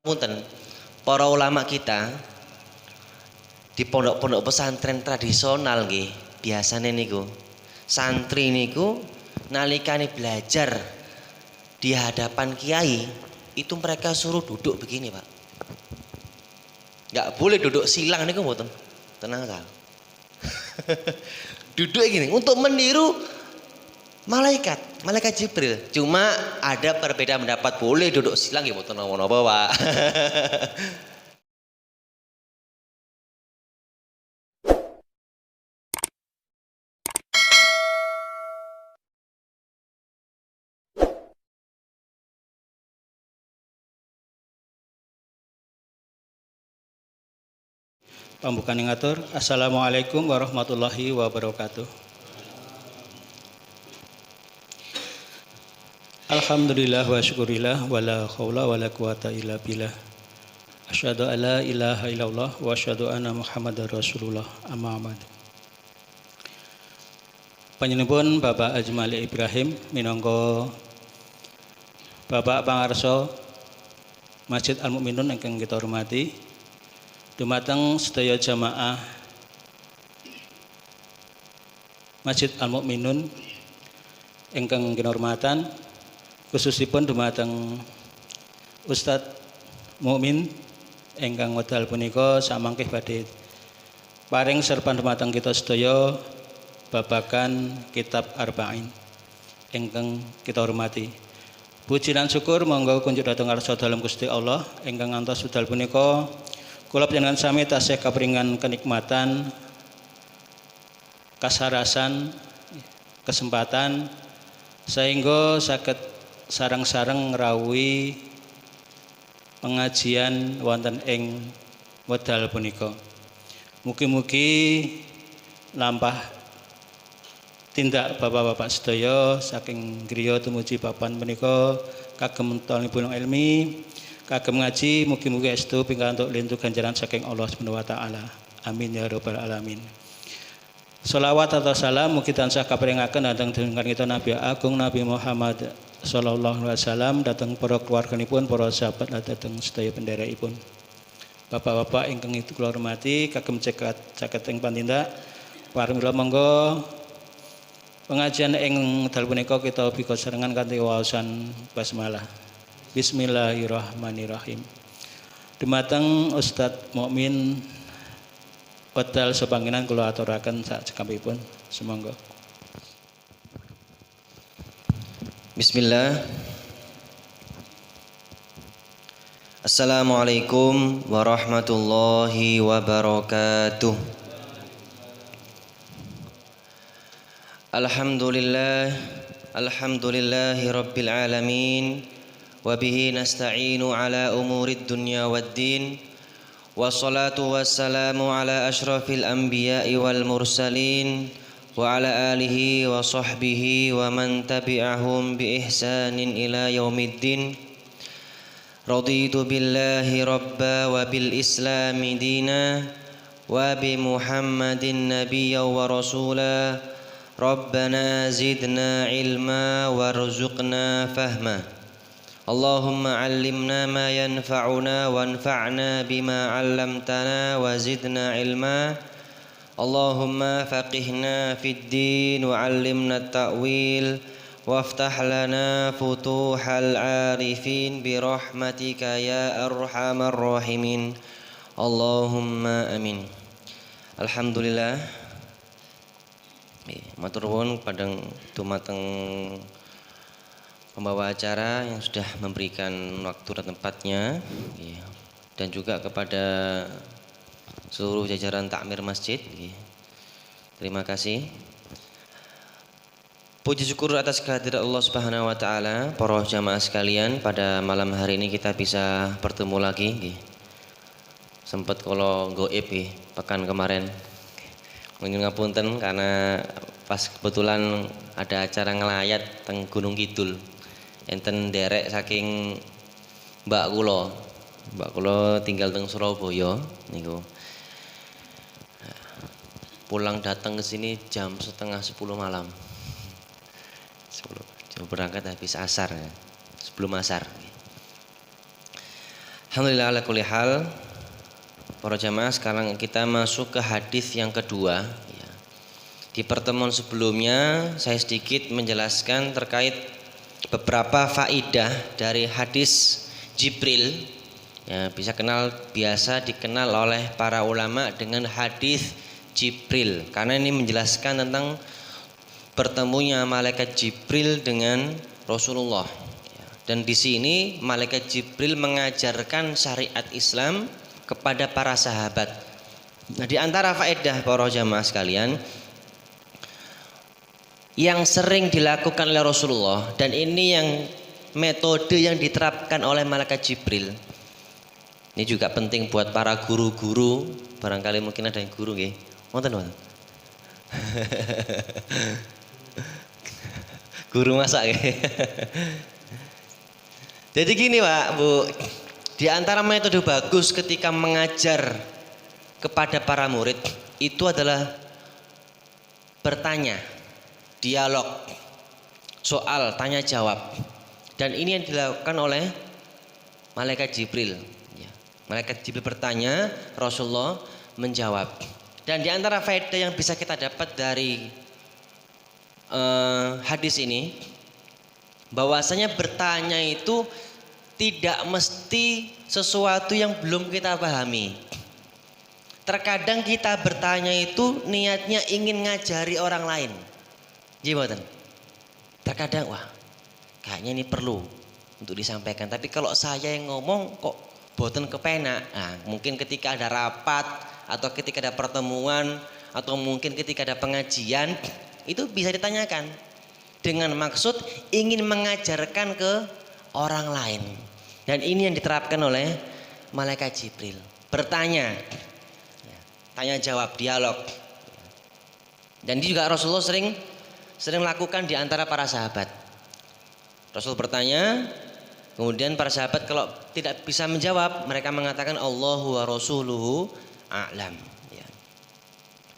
Punten, para ulama kita di pondok-pondok pesantren tradisional nggih, biasane niku santri niku nalikane belajar di hadapan kiai itu mereka suruh duduk begini, Pak. Nggak boleh duduk silang niku mboten. Tenang saja. Duduk gini untuk meniru malaikat Jibril. Cuma ada perbedaan pendapat, boleh duduk silang ya mboten napa-napa, Pak. Pambukan yang ngatur. Assalamualaikum warahmatullahi wabarakatuh. Alhamdulillah wa syukurillah wa la khawla wa la quwata illa billah. Asyhadu an la ilaha illallah wa asyhadu anna Muhammadar Rasulullah. Amma ba'du. Panjenenganipun Bapak Ajmali Ibrahim minangka Bapak Pangarso Masjid Al-Mukminun ingkang kita hormati. Dumateng sedaya jamaah Masjid Al-Mukminun ingkang kinurmatan, khususipun dumateng Ustadz Mukmin ingkang wedal punika samangkih badhe paring serpan dumateng kita sedaya babagan kitab Arba'in ingkang kita hormati. Puji lan syukur monggo kunjuk dhateng ngarsa dalem Gusti Allah ingkang ngantos wedal punika kula panjenengan sami tasih kapringan kenikmatan, kasarasan, kesempatan sehingga saged sareng-sareng ngrawuhi pengajian wonten ing wedal punika. Mugi-mugi lampah tindak bapak-bapak sedaya saking griya tumuju papan menika kagem talipun ilmi, kagem ngaji, mugi-mugi estu pingkantuk lintu ganjaran saking Allah Subhanahu wa taala. Amin ya rabbal alamin. Shalawat atau salam mugi tansah kaparingaken dhateng junjungan kita Nabi Agung Nabi Muhammad sallallahu alaihi wasallam, dhateng para keluarganipun, para sahabat, dhateng sedaya pendherekipun. Bapak-bapak ingkang kula hormati, kagem caket ing panindak parimila monggo pengajian ing dal punika kita bika serengan kanthi waosan basmalah. Bismillahirrahmanirrahim. Dumateng Ustadz Mukmin wedal sepanginan kula aturaken sak cekapipun. Sumangga. Bismillah. Assalamualaikum warahmatullahi wabarakatuh. Alhamdulillahi rabbil alamin. Wa bihi nasta'inu ala umurid dunya waddin. Wassalatu wassalamu ala ashrafil anbiya'i wal mursalin wa ala alihi wa sahbihi wa man tabi'ahum bi ihsanin ila yaumiddin. Raditu billahi rabba wa bil islami dina wa bi Muhammadin nabiyya wa rasula. Rabbana zidna ilma warzuqna fahma. Allahumma 'allimna ma yanfa'una wanfa'na bima 'allamtana wa zidna ilma. Allahumma faqihna fid din wa 'allimna at-ta'wil waftah lana futuhal 'arifin bi rahmatika ya arhamar rahimin. Allahumma amin. Alhamdulillah. Matur nuwun kepada dumateng pembawa acara yang sudah memberikan waktu dan tempatnya, dan juga kepada seluruh jajaran takmir masjid. Terima kasih. Puji syukur atas kehadirat Allah Subhanahu wa taala. Para jamaah sekalian, pada malam hari ini kita bisa bertemu lagi. Sempat kalau goib pekan kemarin. Nyuwun ngapunten karena pas kebetulan ada acara ngelayat teng Gunung Kidul. Enten derek saking mbak kula tinggal teng Surabaya niku. Pulang datang ke sini jam setengah 10 malam. 10 berangkat habis asar ya. Sebelum asar. Alhamdulillah ala kulli hal. Para jamaah, sekarang kita masuk ke hadis yang kedua. Di pertemuan sebelumnya saya sedikit menjelaskan terkait beberapa faidah dari hadis Jibril. Ya, biasa dikenal oleh para ulama dengan hadis Jibril, karena ini menjelaskan tentang bertemunya malaikat Jibril dengan Rasulullah. Dan di sini malaikat Jibril mengajarkan syariat Islam kepada para sahabat. Nah, di antara faedah para jamaah sekalian yang sering dilakukan oleh Rasulullah, dan ini yang metode yang diterapkan oleh malaikat Jibril. Ini juga penting buat para guru-guru. Barangkali mungkin ada yang guru nggih. Wonten. Guru masak nggih. Jadi gini Pak, Bu, di antara metode bagus ketika mengajar kepada para murid itu adalah bertanya, dialog, soal, tanya jawab. Dan ini yang dilakukan oleh malaikat Jibril. Malaikat Jibril bertanya, Rasulullah menjawab. Dan di antara faedah yang bisa kita dapat dari hadis ini, bahwasanya bertanya itu tidak mesti sesuatu yang belum kita pahami. Terkadang kita bertanya itu niatnya ingin ngajari orang lain. Gimana? Terkadang wah, kayaknya ini perlu untuk disampaikan. Tapi kalau saya yang ngomong kok boten kepenak. Nah, mungkin ketika ada rapat atau ketika ada pertemuan atau mungkin ketika ada pengajian itu bisa ditanyakan dengan maksud ingin mengajarkan ke orang lain. Dan ini yang diterapkan oleh malaikat Jibril. Bertanya, tanya jawab, dialog. Dan ini juga Rasulullah sering lakukan di antara para sahabat. Rasul bertanya, kemudian para sahabat kalau tidak bisa menjawab, mereka mengatakan Allahu wa rasuluhu a'lam.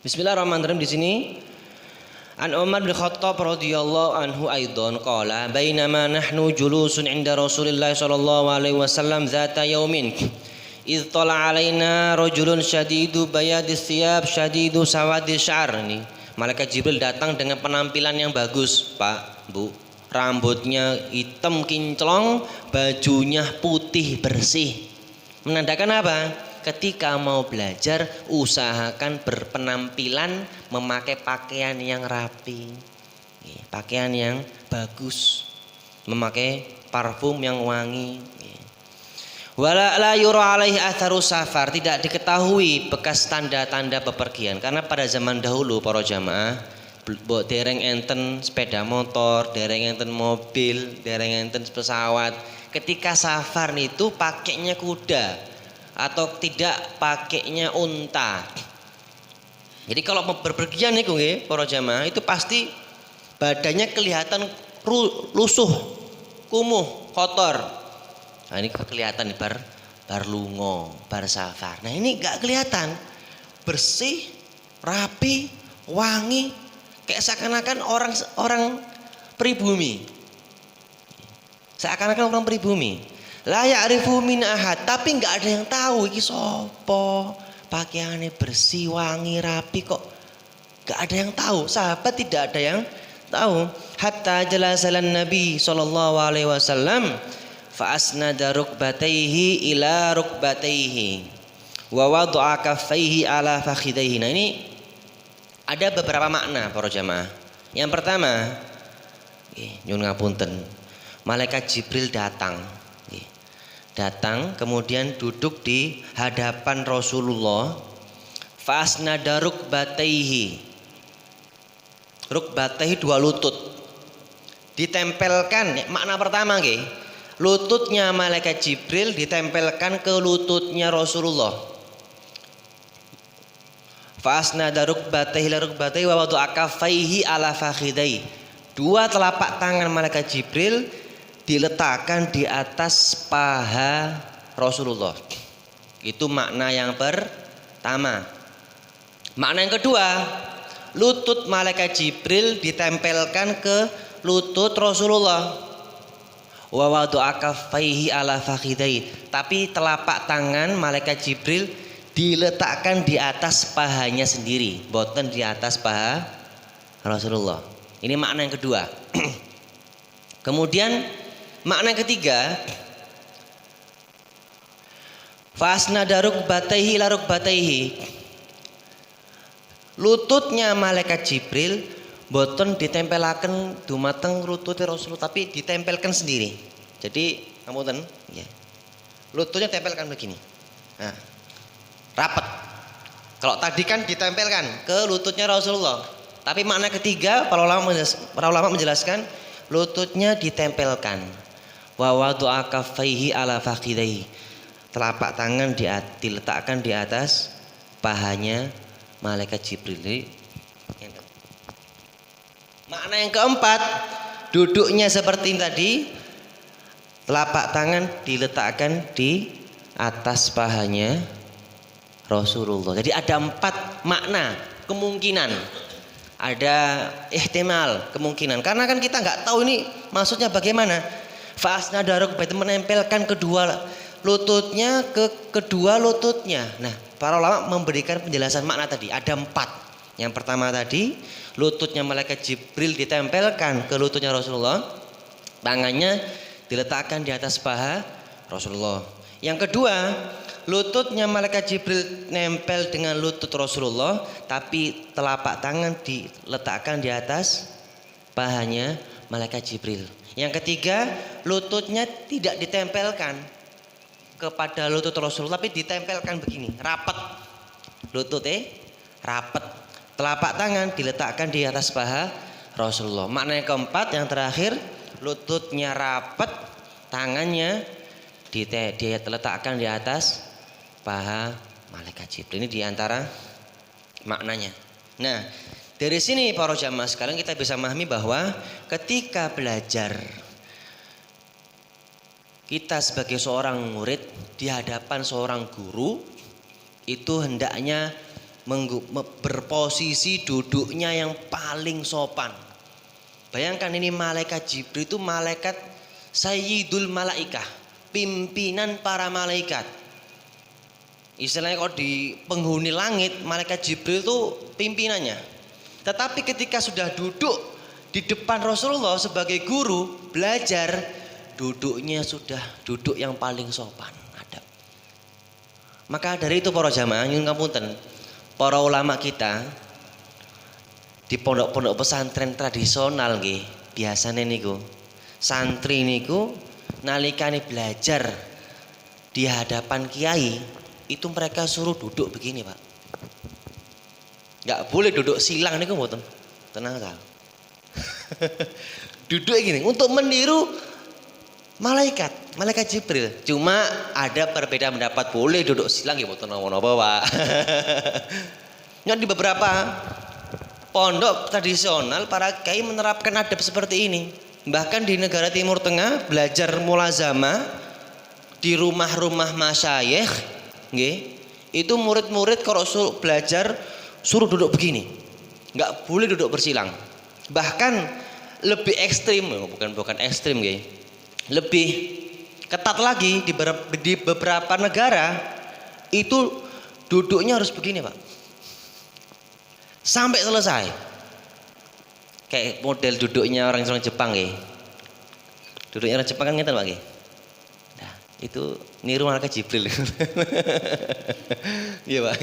Bismillahirrahmanirrahim. Di sini An Umar bin Khattab radhiyallahu anhu aidan qala bainama nahnu julusun 'inda Rasulillah sallallahu alaihi wasallam zata yaumin idh tala 'alaina rajulun syadidu bayadis thiyab syadidu sawadis sya'r. Ini malaikat Jibril datang dengan penampilan yang bagus, Pak, Bu. Rambutnya hitam kinclong, bajunya putih bersih. Menandakan apa? Ketika mau belajar usahakan berpenampilan memakai pakaian yang rapi, pakaian yang bagus, memakai parfum yang wangi. Wala la yura alaihi atharu safar, tidak diketahui bekas tanda-tanda bepergian, karena pada zaman dahulu para jamaah dereng enten sepeda motor, dereng enten mobil, dereng enten pesawat. Ketika safar itu pakainya kuda atau tidak pakainya unta. Jadi kalau mau berpergian niku nggih para jamaah itu pasti badannya kelihatan lusuh, kumuh, kotor. Nah, ini kelihatan bar lungo, bar safar. Nah, ini enggak kelihatan. Bersih, rapi, wangi, kayak seakan-akan orang pribumi. Seakan-akan orang pribumi. La ya'rifu min ahad, tapi enggak ada yang tahu iki sapa. Pakaiannya bersih, wangi, rapi kok enggak ada yang tahu. Sahabat tidak ada yang tahu. Hatta jalasalan Nabi sallallahu alaihi wasallam fa asnada rukbatayhi ila rukbatayhi wa wada'a kaffaihi ala fakhidaihi. Nah, ini ada beberapa makna para jamaah. Yang pertama, nyuwun ngapunten, malaikat Jibril datang kemudian duduk di hadapan Rasulullah. Fasnada rukbataihi, rukbataihi dua lutut ditempelkan. Makna pertama nggih, lututnya malaikat Jibril ditempelkan ke lututnya Rasulullah. Fasnada rukbataihi la rukbataihi wa wada'a kaffaihi ala fakhidai. Dua telapak tangan malaikat Jibril diletakkan di atas paha Rasulullah. Itu makna yang pertama. Makna yang kedua, lutut malaikat Jibril ditempelkan ke lutut Rasulullah. Wa wada'a kaffaihi ala fakhidai. Tapi telapak tangan malaikat Jibril diletakkan di atas pahanya sendiri, boten di atas paha Rasulullah. Ini makna yang kedua. Kemudian makna yang ketiga, fa asnada rukbataihi ila rukbataihi. Lututnya malaikat Jibril boten ditempelaken dumateng lututnya Rasulullah, tapi ditempelkan sendiri. Jadi ngapunten, ya. Lututnya tempelkan begini. Nah, rapat. Kalau tadi kan ditempelkan ke lututnya Rasulullah. Tapi makna ketiga para ulama menjelaskan lututnya ditempelkan. Wa wada'a kaffaihi ala fakhidaihi. Telapak tangan diletakkan di atas pahanya malaikat Jibril. Makna yang keempat, duduknya seperti tadi, telapak tangan diletakkan di atas pahanya Rasulullah. Jadi ada 4 makna kemungkinan, ada ihtimal kemungkinan. Karena kan kita nggak tahu ini maksudnya bagaimana. Fa'asna daruk itu menempelkan kedua lututnya ke kedua lututnya. Nah, para ulama memberikan penjelasan makna tadi. Ada 4. Yang pertama tadi, lututnya malaikat Jibril ditempelkan ke lututnya Rasulullah, tangannya diletakkan di atas paha Rasulullah. Yang kedua, lututnya malaikat Jibril nempel dengan lutut Rasulullah, tapi telapak tangan diletakkan di atas pahanya malaikat Jibril. Yang ketiga, lututnya tidak ditempelkan kepada lutut Rasulullah, tapi ditempelkan begini, rapat. Lututnya rapat. Telapak tangan diletakkan di atas paha Rasulullah. Makna yang keempat, yang terakhir, lututnya rapat, tangannya diletakkan di atas paha malaikat Jibril. Ini diantara maknanya. Nah, dari sini para jamaah sekalian kita bisa memahami bahwa ketika belajar, kita sebagai seorang murid di hadapan seorang guru itu hendaknya berposisi duduknya yang paling sopan. Bayangkan ini malaikat Jibril itu malaikat sayyidul malaikah, pimpinan para malaikat. Istilahnya kalau di penghuni langit, malaikat Jibril itu pimpinannya. Tetapi ketika sudah duduk di depan Rasulullah sebagai guru belajar, duduknya sudah duduk yang paling sopan, adab. Maka dari itu para jamaah nyuwun ngapunten, para ulama kita di pondok-pondok pesantren tradisional nggih, biasane niku santri niku nalikane belajar di hadapan kiai itu mereka suruh duduk begini, Pak. Enggak boleh duduk silang niku mboten. Tenang saja. Duduk gini untuk meniru malaikat Jibril. Cuma ada perbedaan pendapat, boleh duduk silang ya mboten napa-napa, Pak. Yang di beberapa pondok tradisional para kiai menerapkan adab seperti ini. Bahkan di negara Timur Tengah belajar mulazamah di rumah-rumah masyayikh nggih, itu murid-murid kalau belajar suruh duduk begini. Enggak boleh duduk bersilang. Bahkan lebih ekstrim, bukan ekstrim nggih. Lebih ketat lagi di beberapa negara itu duduknya harus begini, Pak, sampai selesai. Kayak model duduknya orang Jepang nggih. Duduknya orang Jepang kan ngeten, Pak nggih. Nah, itu niru malaikat Jibril. Iya, Pak.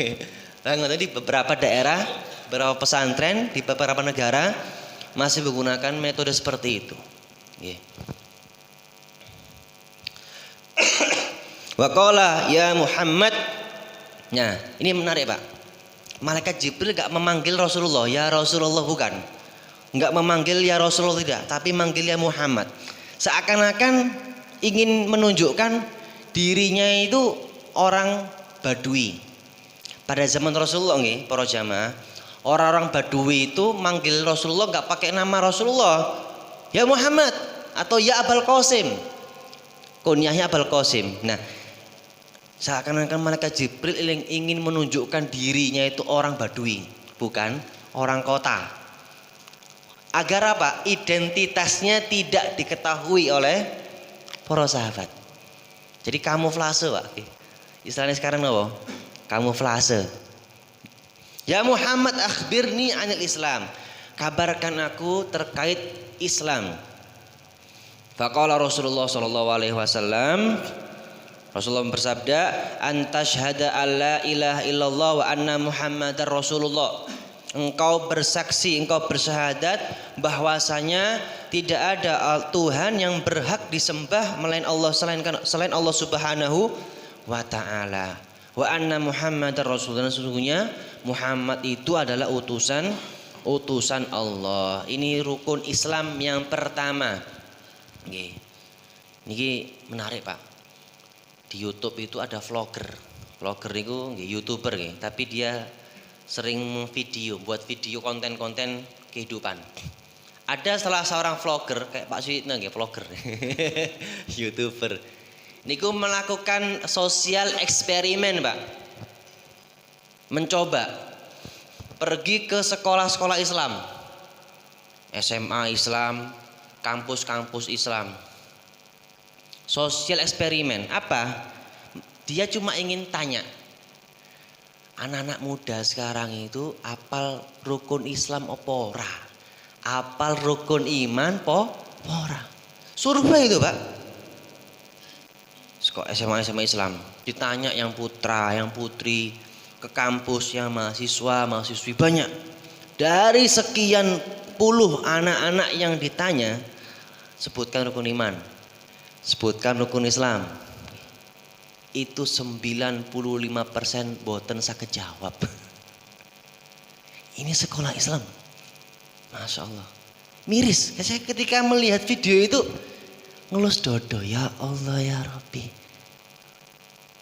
Nah, tadi beberapa daerah, beberapa pesantren di beberapa negara masih menggunakan metode seperti itu. Nggih. Waqala ya Muhammad. Nah, ini menarik, Pak. Malaikat Jibril gak memanggil Rasulullah ya Rasulullah, bukan. Gak memanggil ya Rasulullah, tidak, tapi manggil ya Muhammad. Seakan-akan ingin menunjukkan dirinya itu orang Badui. Pada zaman Rasulullah nggih, para jamaah, orang-orang Badui itu manggil Rasulullah gak pakai nama Rasulullah, ya Muhammad atau ya Abul Qasim. Kunyahnya Abul Qasim. Nah, seakan-akan malaikat Jibril ingin menunjukkan dirinya itu orang Badui, bukan orang kota. Agar apa? Identitasnya tidak diketahui oleh para sahabat. Jadi kamuflase, Pak. Istilahnya sekarang apa? Kamuflase. Ya Muhammad akhbirni anil Islam. Kabarkan aku terkait Islam. Faqala Rasulullah sallallahu alaihi wasallam, Rasulullah bersabda, "Antashhada alla ilaha illallah wa anna Muhammadar Rasulullah." Engkau bersaksi, engkau bersyahadat bahwasanya tidak ada Tuhan yang berhak disembah melainkan Allah selain Allah Subhanahu wa taala. Wa anna Muhammadar Rasulullah, sesungguhnya Muhammad itu adalah utusan Allah. Ini rukun Islam yang pertama. Nggih. Niki menarik, Pak. Di YouTube itu ada vlogger. Vlogger itu nggih YouTuber nggih, tapi dia sering buat video konten-konten kehidupan. Ada salah seorang vlogger kayak Pak Suyitno nggih, vlogger. YouTuber. Niku melakukan sosial eksperimen, Pak. Mencoba pergi ke sekolah-sekolah Islam. SMA Islam, kampus-kampus Islam. Sosial eksperimen apa? Dia cuma ingin tanya, anak-anak muda sekarang itu apal rukun Islam apa ora? Apal rukun iman apa ora? Survei itu, Pak. Kok SMA Islam ditanya yang putra, yang putri, ke kampus yang mahasiswa-mahasiswi banyak. Dari sekian puluh anak-anak yang ditanya, sebutkan rukun iman, sebutkan rukun Islam. Itu 95% boten saged jawab. Ini sekolah Islam. Masya Allah. Miris. Saya ketika melihat video itu ngelus dodo, ya Allah ya Rabbi.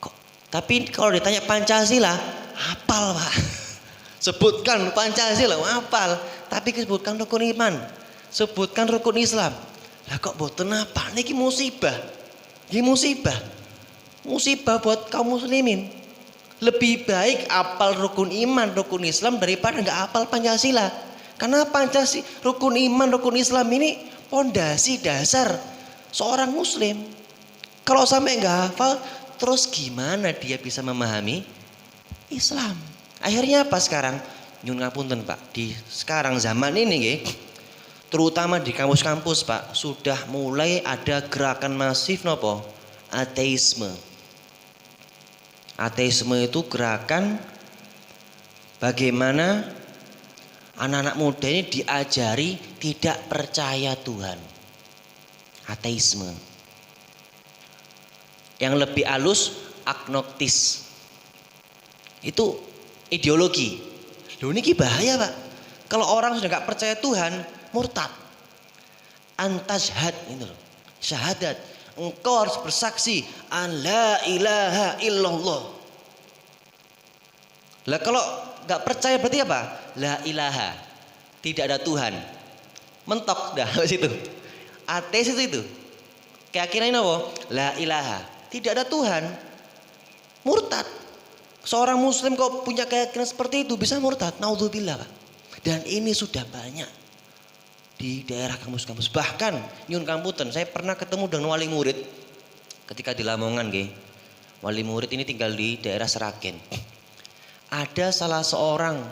Kok? Tapi kalau ditanya Pancasila, hafal, Pak. Sebutkan Pancasila, hafal. Tapi sebutkan rukun iman, sebutkan rukun Islam. Lah kok boten apa? Niki musibah. Ini musibah. Musibah buat kaum muslimin. Lebih baik apal rukun iman, rukun Islam daripada enggak apal Pancasila. Karena Pancasila, rukun iman, rukun Islam ini pondasi dasar seorang muslim. Kalau sampai enggak hafal, terus gimana dia bisa memahami Islam? Akhirnya apa sekarang? Nyun ngapunten, Pak. Di sekarang zaman ini nggih, terutama di kampus-kampus, Pak, sudah mulai ada gerakan masif nopo? Ateisme. Ateisme itu gerakan bagaimana anak-anak muda ini diajari tidak percaya Tuhan. Ateisme. Yang lebih halus, agnostis. Itu ideologi. Loh ini bahaya, Pak. Kalau orang sudah gak percaya Tuhan, murtad. Antashhad itu loh. Syahadat. Engkau harus bersaksi an la ilaha illallah. Lah kalau gak percaya berarti apa? La ilaha. Tidak ada Tuhan. Mentok dah situ. Ateis itu. Keyakinan apa? La ilaha. Tidak ada Tuhan. Murtad. Seorang muslim kok punya keyakinan seperti itu bisa murtad. Naudzubillah, Pak. Dan ini sudah banyak di daerah kampus-kampus. Bahkan nyun kamputen, saya pernah ketemu dengan wali murid ketika di Lamongan nggih. Wali murid ini tinggal di daerah Seragen. Ada salah seorang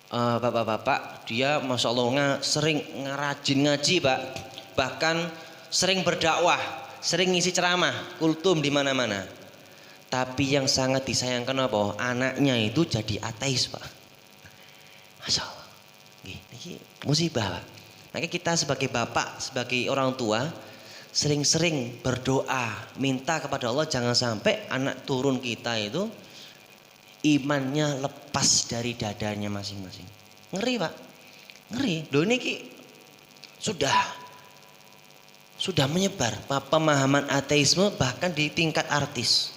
bapak-bapak, dia Masya Allah sering ngerajin ngaji, Pak. Bahkan sering berdakwah, sering ngisi ceramah, kultum di mana-mana. Tapi yang sangat disayangkan apa? Anaknya itu jadi ateis, Pak. Masya Allah. Ini musibah, Pak. Makanya kita sebagai bapak, sebagai orang tua, sering-sering berdoa, minta kepada Allah jangan sampai anak turun kita itu imannya lepas dari dadanya masing-masing. Ngeri, Pak. Ngeri. Loh ini sudah menyebar pemahaman ateisme bahkan di tingkat artis.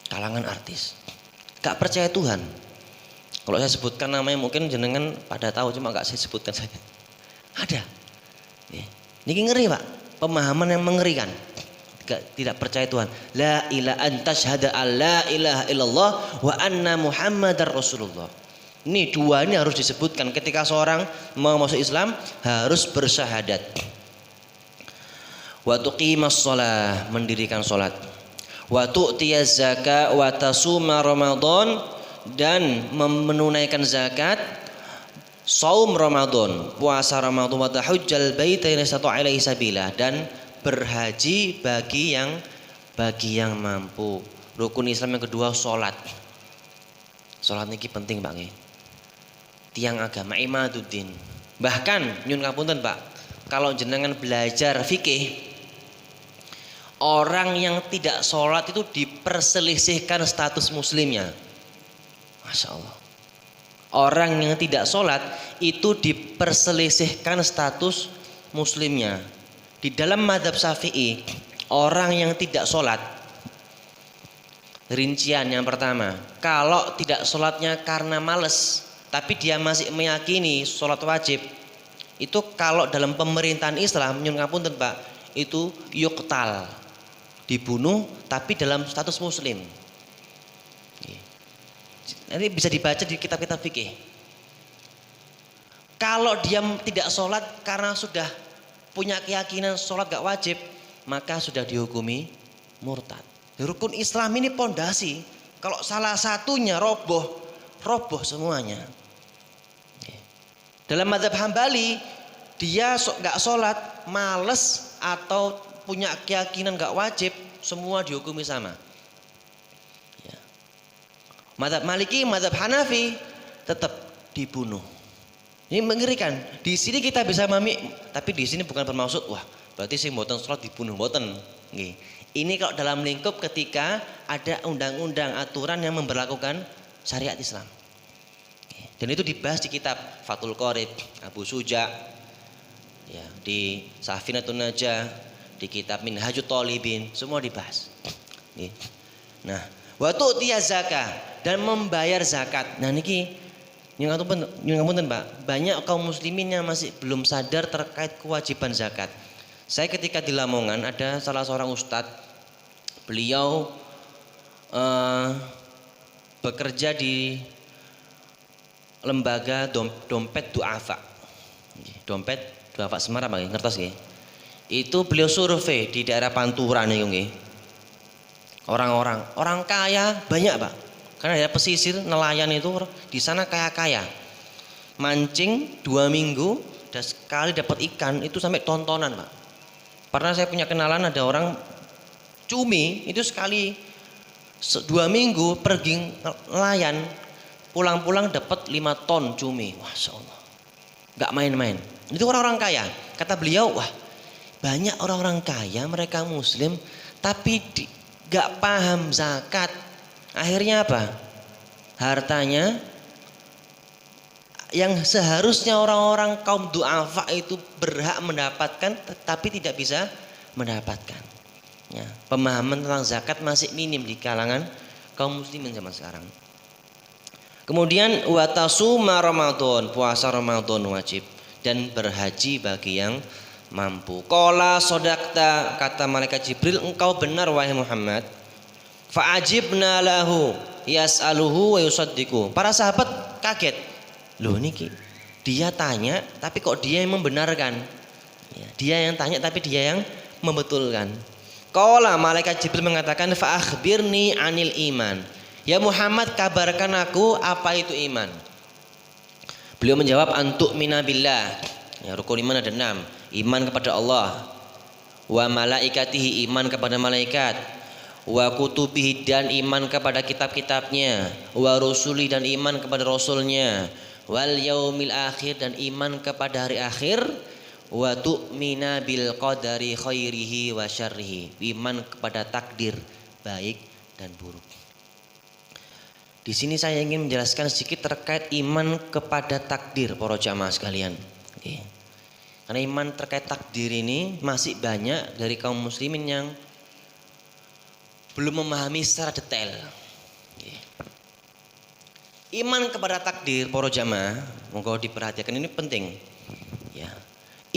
Kalangan artis. Gak percaya Tuhan. Kalau saya sebutkan namanya mungkin jenengan pada tahu, cuma gak saya sebutkan saja. Ada. Ini ngeri, Pak. Pemahaman yang mengerikan. Tidak percaya Tuhan. La ilaha antashhada alla ilaha illallah wa anna Muhammadar Rasulullah. Ini dua ini harus disebutkan ketika seorang mau masuk Islam harus bersyahadat. wa tuqimas shalah, mendirikan salat, wa tu'tiyaz zakat wa tasuma ramadan, dan menunaikan zakat, saum Ramadan, puasa Ramadan, wa tahujjal baita in istata'a ilaihi sabila, dan berhaji bagi yang mampu. Rukun Islam yang kedua salat. Salat niki penting Pak nggih. Tiang agama imaduddin. Bahkan nyun ngapunten Pak, kalau jenengan belajar fikih, orang yang tidak sholat itu diperselisihkan status muslimnya. Masya Allah. Orang yang tidak sholat itu diperselisihkan status muslimnya. Di dalam mazhab Syafi'i, orang yang tidak sholat, rincian yang pertama, kalau tidak sholatnya karena males, tapi dia masih meyakini sholat wajib, itu kalau dalam pemerintahan Islam, nyun ngapunten Pak, itu yuqtal, dibunuh tapi dalam status muslim. Nanti bisa dibaca di kitab-kitab fikih. Kalau dia tidak sholat karena sudah punya keyakinan sholat gak wajib, maka sudah dihukumi murtad. Rukun Islam ini pondasi. Kalau salah satunya roboh semuanya. Dalam mazhab Hambali, dia gak sholat, males atau punya keyakinan gak wajib, semua dihukumi sama. Mazhab Maliki, mazhab Hanafi tetap dibunuh. Ini mengerikan. Di sini kita bisa tapi di sini bukan bermaksud wah berarti sing mboten sholat dibunuh, mboten. Ini kalau dalam lingkup ketika ada undang-undang aturan yang memberlakukan syariat Islam. Dan itu dibahas di kitab Fathul Qorib, Abu Suja, ya, di Safinatun Najah, di kitab Minhajut Thalibin, semua dibahas. Nah, wa tu'tiyaz zakah, dan membayar zakat. Nah niki nyungapunten Pak, banyak kaum muslimin yang masih belum sadar terkait kewajiban zakat. Saya ketika di Lamongan ada salah seorang ustadz, beliau bekerja di lembaga dompet duafa. Dompet duafa Semarang Pak, ngertos nggih? Itu beliau survei di daerah Pantura niku nggih. Orang kaya banyak Pak. Karena ada pesisir nelayan itu di sana kaya-kaya. Mancing 2 minggu dan sekali dapat ikan itu sampai tontonan Pak. Pernah saya punya kenalan ada orang cumi itu sekali 2 minggu pergi nelayan, pulang-pulang dapat 5 ton cumi. Masya Allah. Gak main-main. Itu orang-orang kaya. Kata beliau, wah banyak orang-orang kaya mereka muslim tapi gak paham zakat. Akhirnya apa? Hartanya yang seharusnya orang-orang kaum du'afa itu berhak mendapatkan tetapi tidak bisa mendapatkan. Ya, pemahaman tentang zakat masih minim di kalangan kaum muslimin zaman sekarang. Kemudian wa tasuma Ramadan, puasa Ramadan wajib, dan berhaji bagi yang mampu. Qala sodakta, kata malaikat Jibril, engkau benar wahai Muhammad. Fa'ajibna lahu yas'aluhu wa yusaddiqu. Para sahabat kaget. Loh niki dia tanya tapi kok dia yang membenarkan. Ya, dia yang tanya tapi dia yang membetulkan. Qala, malaikat Jibril mengatakan fa akhbirni anil iman. Ya Muhammad, kabarkan aku apa itu iman. Beliau menjawab antuk minabillah. Ya, rukun iman ada 6. Iman kepada Allah, wa malaikatihi, iman kepada malaikat, wa kutubihi, dan iman kepada kitab-kitabnya, wa rusuli, dan iman kepada rasulnya, wal yaumil akhir, dan iman kepada hari akhir, wa tu'mina bil qadari khairihi wa syarrihi, iman kepada takdir baik dan buruk. Di sini saya ingin menjelaskan sedikit terkait iman kepada takdir para jamaah sekalian. Karena iman terkait takdir ini masih banyak dari kaum muslimin yang belum memahami secara detail. Iman kepada takdir para jamaah, monggo diperhatikan, ini penting. Ya.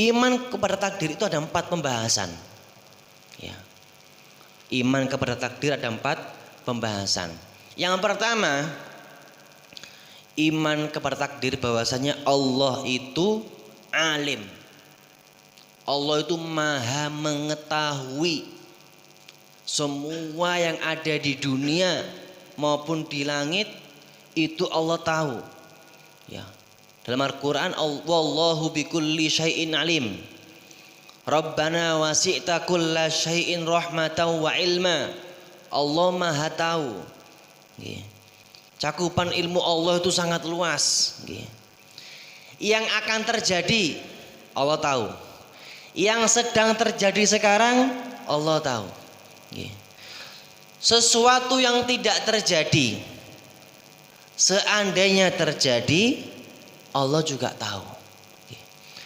Iman kepada takdir itu ada 4 pembahasan. Ya. Iman kepada takdir ada 4 pembahasan. Yang pertama, iman kepada takdir bahwasanya Allah itu alim. Allah itu maha mengetahui semua yang ada di dunia maupun di langit, itu Allah tahu. Ya. Dalam Al-Qur'an, wallahu bikulli syai'in alim. Rabbana wasi'ta kulla syai'in rahmatan wa ilma. Allah maha tahu. Ya. Cakupan ilmu Allah itu sangat luas. Ya. Yang akan terjadi Allah tahu. Yang sedang terjadi sekarang Allah tahu. Sesuatu yang tidak terjadi, seandainya terjadi, Allah juga tahu.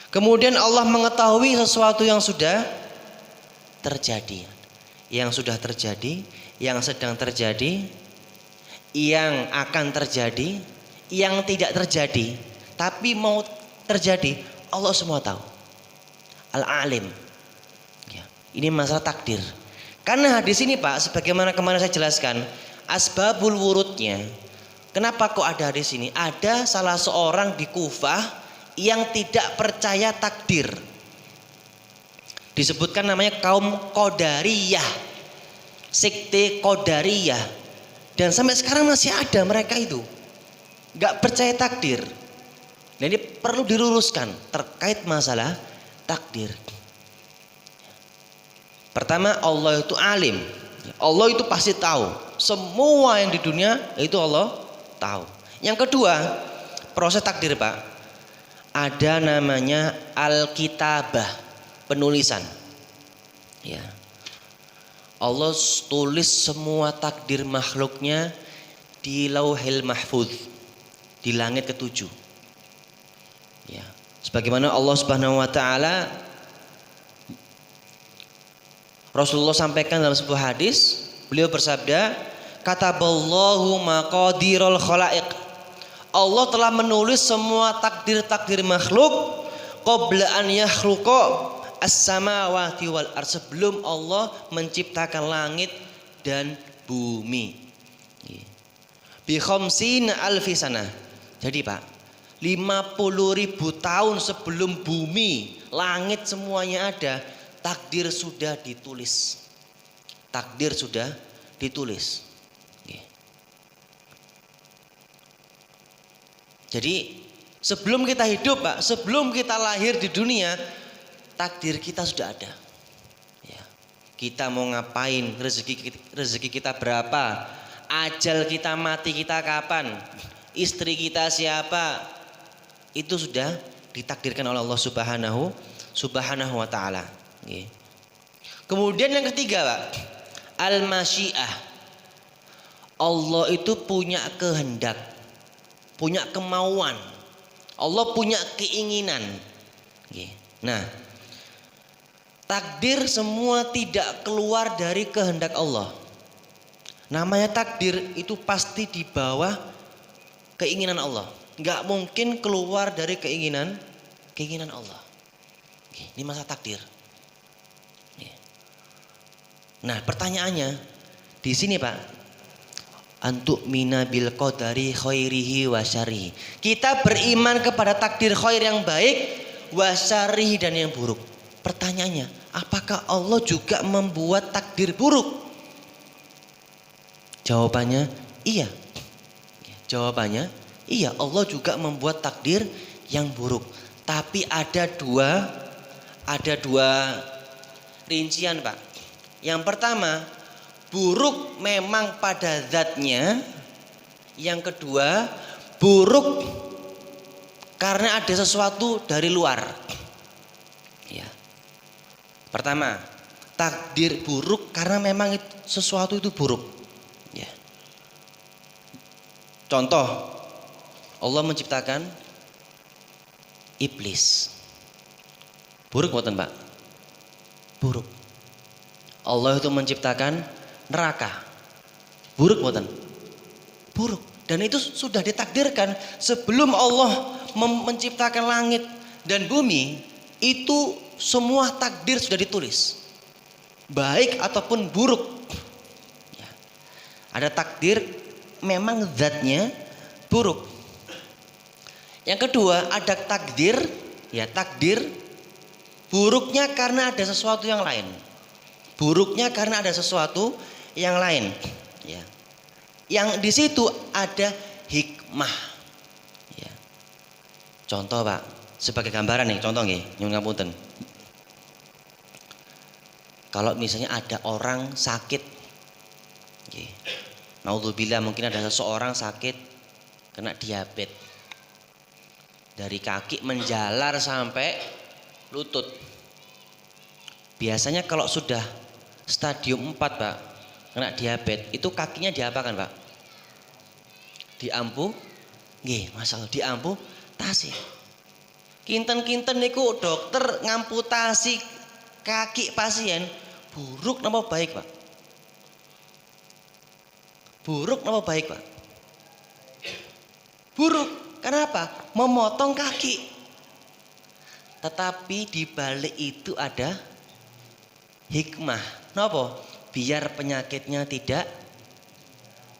Kemudian Allah mengetahui sesuatu yang sudah terjadi, yang sudah terjadi, yang sedang terjadi, yang akan terjadi, yang tidak terjadi, tapi mau terjadi, Allah semua tahu. Al-Alim. Ini masalah takdir. Karena hadis ini Pak, sebagaimana kemarin saya jelaskan, asbabul wurudnya. Kenapa kok ada hadis ini? Ada salah seorang di Kufah yang tidak percaya takdir. Disebutkan namanya kaum Qadariyah, sekte Qadariyah. Dan sampai sekarang masih ada mereka itu, gak percaya takdir. Nah ini perlu diluruskan terkait masalah takdir. Pertama, Allah itu alim. Allah itu pasti tahu. Semua yang di dunia itu Allah tahu. Yang kedua, proses takdir Pak, ada namanya al-kitabah, penulisan. Ya. Allah tulis semua takdir makhluknya di Lauhil Mahfuz, di langit ketujuh. Ya. Sebagaimana Allah Subhanahu wa taala, Rasulullah sampaikan dalam sebuah hadis, beliau bersabda, kataballahu maqadirul khalaiq. Allah telah menulis semua takdir-takdir makhluk qabla an yakhluqa as-samawati wal ardh, sebelum Allah menciptakan langit dan bumi. Bi khamsina alfi sanah. Jadi Pak, 50.000 tahun sebelum bumi, langit semuanya ada, takdir sudah ditulis. Takdir sudah ditulis. Jadi sebelum kita hidup Pak, sebelum kita lahir di dunia, takdir kita sudah ada. Ya. Kita mau ngapain, rezeki kita berapa, ajal kita mati kita kapan, istri kita siapa, itu sudah ditakdirkan oleh Allah Subhanahu wa taala. Kemudian yang ketiga Pak, al-masyiah. Allah itu punya kehendak, punya kemauan, Allah punya keinginan. Nah, takdir semua tidak keluar dari kehendak Allah. Namanya takdir itu pasti di bawah keinginan Allah. Nggak mungkin keluar dari keinginan Allah. Ini masalah takdir. Nah pertanyaannya di sini Pak, antuk mina bil qadari khairihi wa syarrihi. Kita beriman kepada takdir khair yang baik, wa syarrihi dan yang buruk. Pertanyaannya, apakah Allah juga membuat takdir buruk? Jawabannya iya. Jawabannya iya, Allah juga membuat takdir yang buruk. Tapi ada dua rincian Pak. Yang pertama, buruk memang pada zatnya. Yang kedua, buruk karena ada sesuatu dari luar. Ya. Pertama, takdir buruk karena memang sesuatu itu buruk. Ya. Contoh, Allah menciptakan iblis. Buruk bukan Pak? Buruk. Allah itu menciptakan neraka. Buruk bukan? Buruk. Dan itu sudah ditakdirkan sebelum Allah menciptakan langit dan bumi, itu semua takdir sudah ditulis, baik ataupun buruk. Ya. Ada takdir memang zatnya buruk. Yang kedua, ada takdir, ya takdir Buruknya karena ada sesuatu yang lain. Buruknya karena ada sesuatu yang lain. Ya. Yang di situ ada hikmah. Ya. Contoh Pak, sebagai gambaran nih, contoh nggih, nyuwun ngapunten. Kalau misalnya ada orang sakit, nggih. Naudzubillah, mungkin ada seseorang sakit kena diabetes. Dari kaki menjalar sampai lutut. Biasanya kalau sudah stadium 4 Pak, kena diabetes, itu kakinya diapakan Pak? Nggih, masalah diamputasi. Kinten-kinten niku dokter ngamputasi kaki pasien, buruk napa baik Pak? Buruk napa baik Pak? Buruk. Kenapa? Memotong kaki. Tetapi di balik itu ada hikmah. Napa? Biar penyakitnya tidak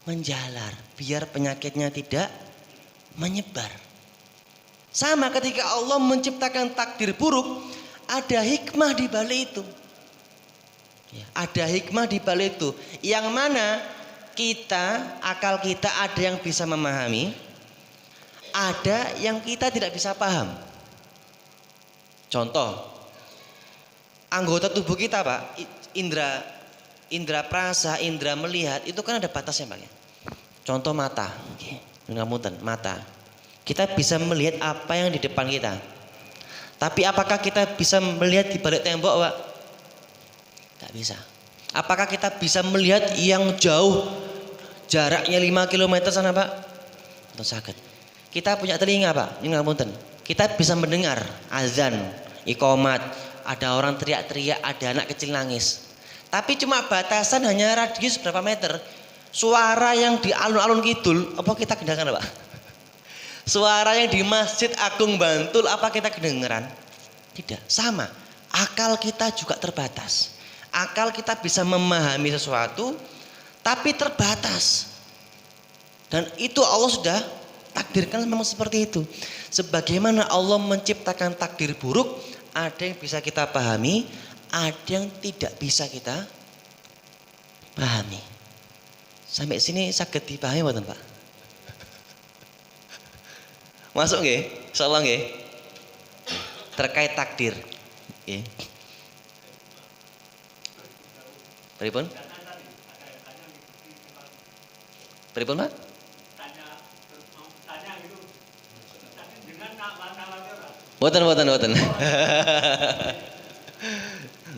menjalar, biar penyakitnya tidak menyebar. Sama ketika Allah menciptakan takdir buruk, ada hikmah di balik itu. Ya, ada hikmah di balik itu. Yang mana kita, akal kita ada yang bisa memahami, ada yang kita tidak bisa paham. Contoh, anggota tubuh kita Pak, indra perasa, indra melihat, itu kan ada batasnya Pak. Contoh mata, mata. Kita bisa melihat apa yang di depan kita. Tapi apakah kita bisa melihat di balik tembok Pak? Gak bisa. Apakah kita bisa melihat yang jauh, jaraknya 5 km sana Pak? Atau sakit. Kita punya telinga Pak, ini ngapunten. Kita bisa mendengar azan, iqomat, ada orang teriak-teriak, ada anak kecil nangis. Tapi cuma batasan hanya radius berapa meter. Suara yang di alun-alun kidul, apa kita kedengaran Pak? Suara yang di Masjid Agung Bantul, apa kita kedengaran? Tidak, sama. Akal kita juga terbatas. Akal kita bisa memahami sesuatu, tapi terbatas. Dan itu Allah sudah takdirkan memang seperti itu. Sebagaimana Allah menciptakan takdir buruk, ada yang bisa kita pahami, ada yang tidak bisa kita pahami. Sampai sini sakit dipahami mboten Pak? Masuk nggih? Insyaallah nggih. Terkait takdir. Nggih. Pripun? Pripun Pak? Boten.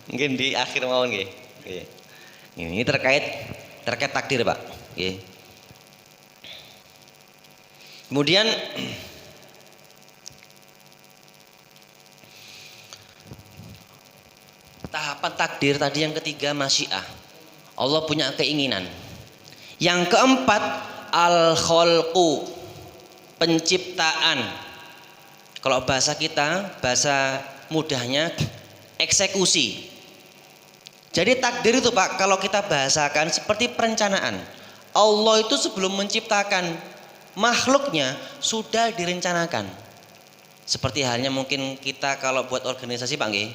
Mungkin di akhir mawon nggih. Ini terkait takdir, Pak. Nggih. Kemudian tahapan takdir tadi yang ketiga masyiah. Allah punya keinginan. Yang keempat al-khalqu, penciptaan. Kalau bahasa kita, bahasa mudahnya eksekusi. Jadi takdir itu Pak, kalau kita bahasakan seperti perencanaan. Allah itu sebelum menciptakan makhluknya sudah direncanakan. Seperti halnya mungkin kita kalau buat organisasi Pak nggih.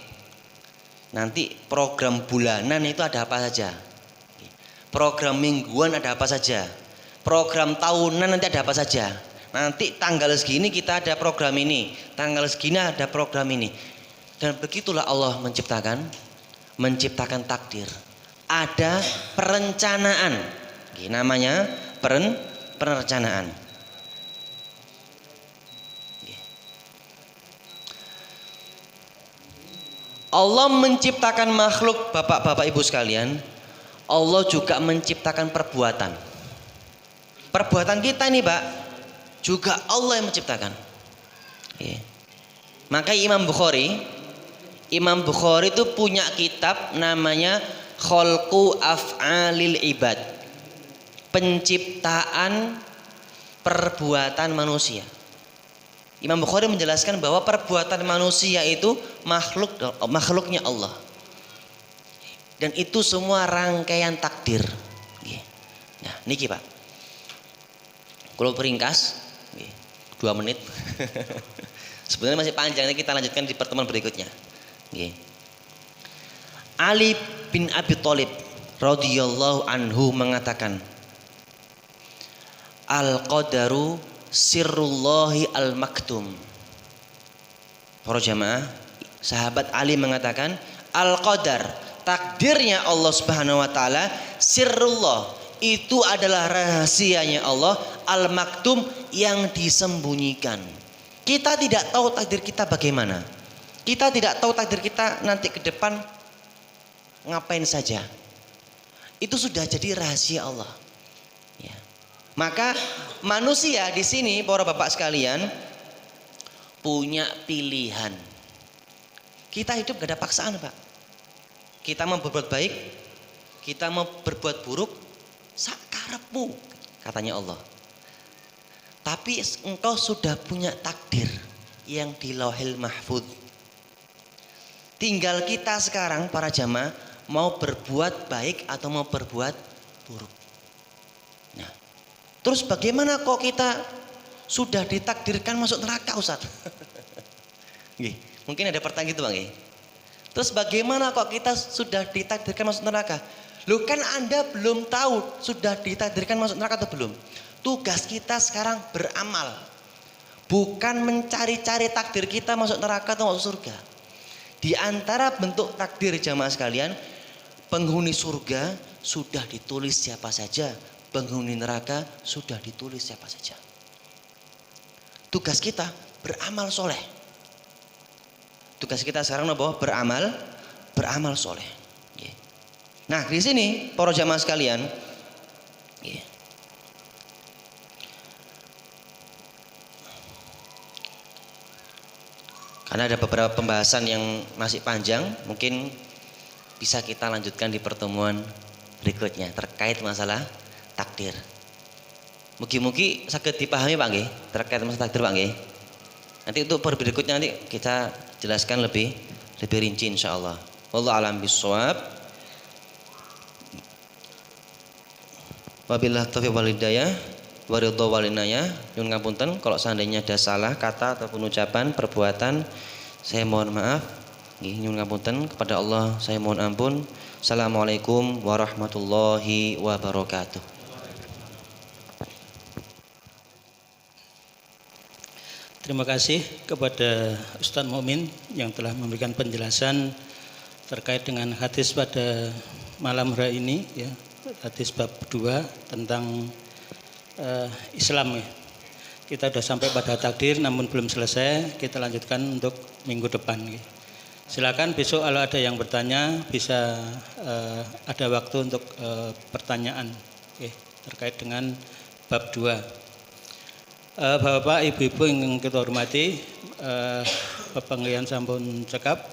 Nanti program bulanan itu ada apa saja. Program mingguan ada apa saja. Program tahunan nanti ada apa saja. Nanti tanggal segini kita ada program ini, tanggal segini ada program ini. Dan begitulah Allah menciptakan takdir. Ada perencanaan. Namanya perencanaan. Allah menciptakan makhluk, Bapak-bapak Ibu sekalian. Allah juga menciptakan perbuatan. Perbuatan kita nih Pak, juga Allah yang menciptakan. Maka Imam Bukhari itu punya kitab namanya Khalqu Af'alil Ibad, penciptaan perbuatan manusia. Imam Bukhari menjelaskan bahwa perbuatan manusia itu makhluknya Allah. Dan itu semua rangkaian takdir. Nah, niki Pak. Kalau peringkas 2 menit. Sebenarnya masih panjang, kita lanjutkan di pertemuan berikutnya. Nggih. Ali bin Abi Thalib radhiyallahu anhu mengatakan, al-qadaru sirrullahi al-maktum. Para jamaah, sahabat Ali mengatakan, al-qadar, takdirnya Allah Subhanahu wa taala, sirrullah, itu adalah rahasianya Allah, al-maktum, yang disembunyikan. Kita tidak tahu takdir kita bagaimana. Kita tidak tahu takdir kita nanti ke depan ngapain saja. Itu sudah jadi rahasia Allah. Ya. Maka manusia di sini, para bapak sekalian, punya pilihan. Kita hidup gak ada paksaan, Pak. Kita mau berbuat baik, kita mau berbuat buruk, sakarepmu, katanya Allah. Tapi engkau sudah punya takdir yang di Lauhil Mahfudz. Tinggal kita sekarang para jamaah mau berbuat baik atau mau berbuat buruk. Nah, terus bagaimana kok kita sudah ditakdirkan masuk neraka, Ustaz? Mungkin ada pertanyaan gitu, Bang. Terus bagaimana kok kita sudah ditakdirkan masuk neraka? Loh, kan Anda belum tahu sudah ditakdirkan masuk neraka atau belum. Tugas kita sekarang beramal, bukan mencari-cari takdir kita masuk neraka atau masuk surga. Di antara bentuk takdir jamaah sekalian, penghuni surga sudah ditulis siapa saja, penghuni neraka sudah ditulis siapa saja. Tugas kita beramal soleh. Tugas kita sekarang apa? Beramal soleh. Nah, di sini para jamaah sekalian, karena ada beberapa pembahasan yang masih panjang, mungkin bisa kita lanjutkan di pertemuan berikutnya terkait masalah takdir. Mugi-mugi saged dipahami, Pak nggih, terkait masalah takdir, Pak nggih. Nanti untuk berikutnya nanti kita jelaskan lebih rinci insyaallah. Wallahu a'lam bishawab. Wabillahi taufiq wal hidayah wa ridha wal inayah. Nyuwun ngapunten kalau seandainya ada salah kata ataupun ucapan, perbuatan, saya mohon maaf. Nggih, nyuwun ngapunten kepada Allah, saya mohon ampun. Assalamualaikum warahmatullahi wabarakatuh. Terima kasih kepada Ustaz Mukmin yang telah memberikan penjelasan terkait dengan hadis pada malam hari ini, ya, hadis bab 2 tentang Islam. Ya. Kita sudah sampai pada takdir namun belum selesai, kita lanjutkan untuk minggu depan. Ya. Silakan besok kalau ada yang bertanya bisa ada waktu untuk pertanyaan terkait dengan bab 2. Bapak, ibu-ibu yang kita hormati, Bapak Ngrian sampun cekap,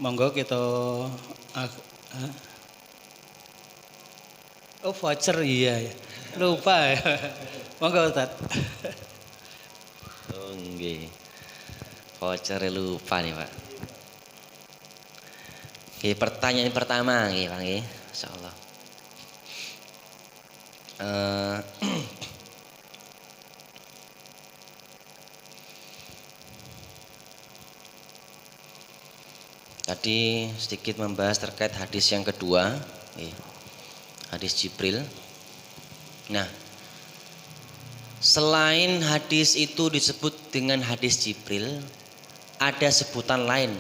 monggo kita voucher, iya lupa ya. Monggo Ustaz. Oh nggih. Voucher lupa nih, Pak. Oke, pertanyaan pertama nggih, Pak nggih. Insyaallah. Tadi sedikit membahas terkait hadis yang kedua, hadis Jibril. Nah, selain hadis itu disebut dengan hadis Jibril, ada sebutan lain.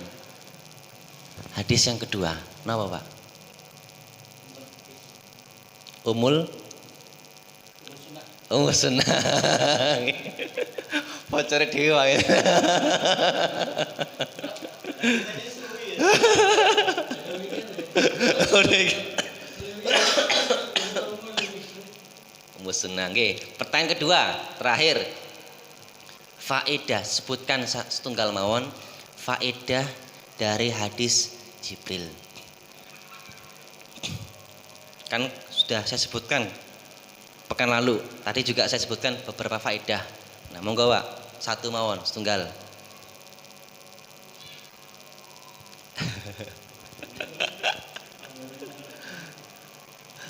Hadis yang kedua, kenapa, Pak? Ummul Sunnah. Bocor dhewe wae. Sunnah. Pertanyaan kedua, terakhir. Faedah, sebutkan setunggal mawon faedah dari hadis Jibril. Kan sudah saya sebutkan pekan lalu. Tadi juga saya sebutkan beberapa faedah. Nah, monggo, Pak, satu mawon, setunggal.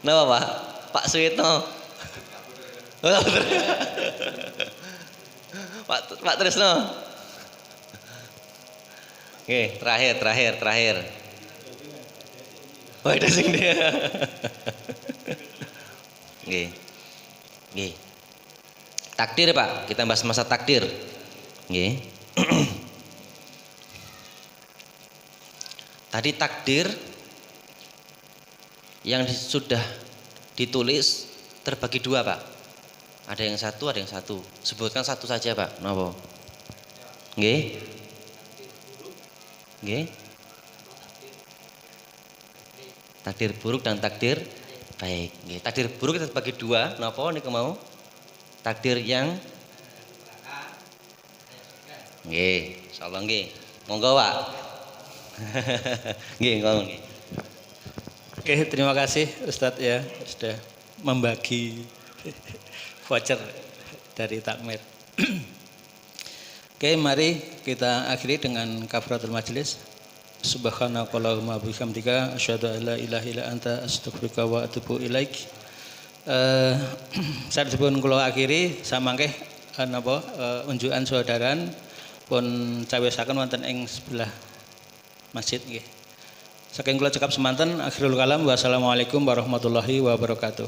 Napa, Pak? Pak Suyitno. Pak Tresno. Oke, terakhir. Oh, ada sing dia. Nggih. Nggih. Takdir, Pak. Kita bahas masa takdir. Nggih. Tadi takdir yang sudah ditulis terbagi dua, Pak. Ada yang satu, ada yang satu. Sebutkan satu saja, Pak. Napa? Nggih. Nggih. Takdir buruk dan takdir baik. Nggih. Takdir buruk kita bagi dua. Napa niku mau? Takdir yang nggih, insyaallah nggih. Monggo, Pak. Nggih, ngomong nggih. Oke, terima kasih Ustadz ya sudah membagi voucher dari takmir. Oke, mari kita akhiri dengan kafaratul majelis. Subhanakallahumma bihamdika asyhadu an la ilaha illa anta astaghfiruka wa atubu ilaik. Saderepipun kula akhiri samangke napa unjukan saudaran pun cawisaken wonten ing sebelah masjid nggih. Saking kula cekap semanten akhirul kalam wassalamualaikum warahmatullahi wabarakatuh.